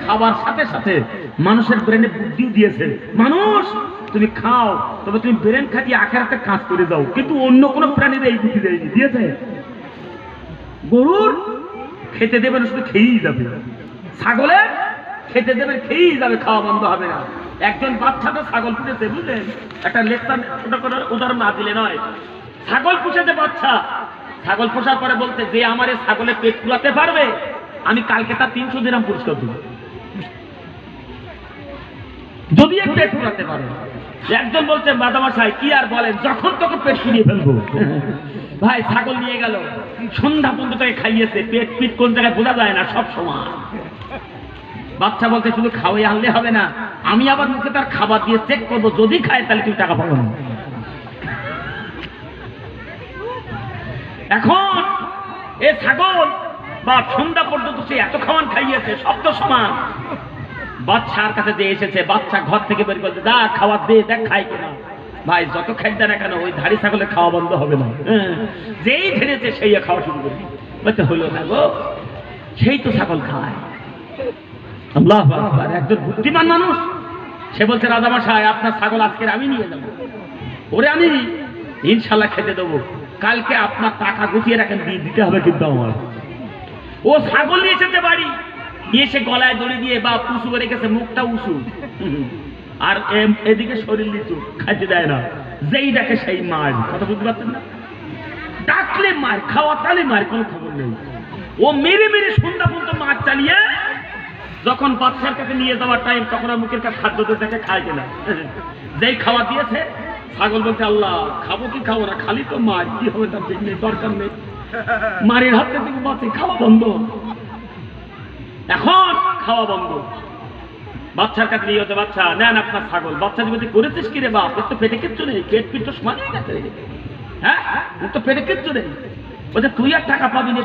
খাবার সাথে সাথে মানুষের ব্রেনে বুদ্ধিও দিয়েছে, মানুষ তুমি খাও, তবে তুমি ব্রেন খাটিয়ে আখেরাতে কাজ করে দাও, কিন্তু অন্য কোনো প্রাণীর এই বুদ্ধি দেয়নি। দিয়েছে? গরুর খেতে দেবেন, শুধু খেয়েই যাবে। ছাগলের খেতে দেবেন, খেয়েই যাবে, খাওয়া বন্ধ হবে না। একজন বাচ্চাটা ছাগল পুষেছে, বুঝলেন? একটা লেকচার ছোট করে উদাহরণ না দিলে নয়। ছাগল পুষেছে বাচ্চা, ছাগল পোষার পরে বলতে, যে আমার এই ছাগলের পেট ফুলাতে পারবে আমি কালকে তার 300 দিরহাম পুরস্কার দেব, যদি এক পেট ফুলাতে পারে। একজন বলছে, মাদামশাই কি আর বলেন, যখন তখন পেট ফুলিয়ে ফেলবো। ভাই ছাগল নিয়ে গেল, সন্ধ্যা পর্যন্ত তাকে খাইয়েছে, পেট পিট কোন জায়গায় বোঝা যায় না, সব সময়। বাচ্চা বলতে, শুধু খাওয়াই আনলে হবে না, আমি আবার মুখে তার খাবার দিয়ে চেক করবো, যদি খায় তাহলে তুমি টাকা পাবো না। এখন এ ছাগল বা সন্ধ্যা পর্যন্ত সে এত খাওয়ান খাইয়েছে, সব তো সমান। বাচ্চার কাছে যে এসেছে, বাচ্চা ঘর থেকে বের করতে, দা খাবার দে, দেখ খাই কিনা। ভাই যত খাইতে না কেন, ওই ধাড়ি ছাগলের খাওয়া বন্ধ হবে না। যেই ধরেছে সেই খাওয়া শুরু করবে। বলতে হলো না গো, সেই তো ছাগল খায়। আল্লাহু আকবার। একজন বুদ্ধিমান মানুষ সে বলছে, রাজামশাই আপনার ছাগল আজকের আমি নিয়ে যাবো, ওরে আমি ইনশাল্লাহ খেতে দেবো, কালকে আপনার টাকা গুছিয়ে রাখেন, দিয়ে দিতে হবে কিন্তু আমার। ও ছাগল নিয়ে এসেছে বাড়ি, নিয়ে এসে গলায় দড়ি দিয়ে বা উঁচু করে রেখেছে, মুখটা উঁচু, আর এদিকে শরীর নিচু, খাইতে দেয় না। যেই ডাকে সেই মার, কথা বুঝতে পারছেন না? ডাকলে মার, খাওয়া তালে মার, কোনো খবর নেই। ও মেরে মেরে সন্ধ্যা পর্যন্ত মার চালিয়ে, যখন বাচ্চার কাছে নিয়ে যাওয়ার টাইম, তখন আর মুখের কাছে খাদ্য দেখে খায় কিনা। যেই খাওয়া দিয়েছে, ছাগল বলছে, আল্লাহ খাবো কি খাবো না, খালি তো মার, কি হবে তার ঠিক নেই, দরকার নেই, মারের হাত থেকে বাঁচে, খাওয়া বন্ধ। এখন খাওয়া বন্ধ, বাচ্চার কাছে নিয়ে হচ্ছে, বাচ্চা নেন আপনার ছাগল। বাচ্চা যদি করেছিস কি রে বাপ, এর তো পেটে কিচ্ছু নেই, পেট পিট তো সমান হয়ে গেছে, হ্যাঁ, তো পেটে কিচ্ছু নেই। বলছে, তুই আর টাকা পাবি না।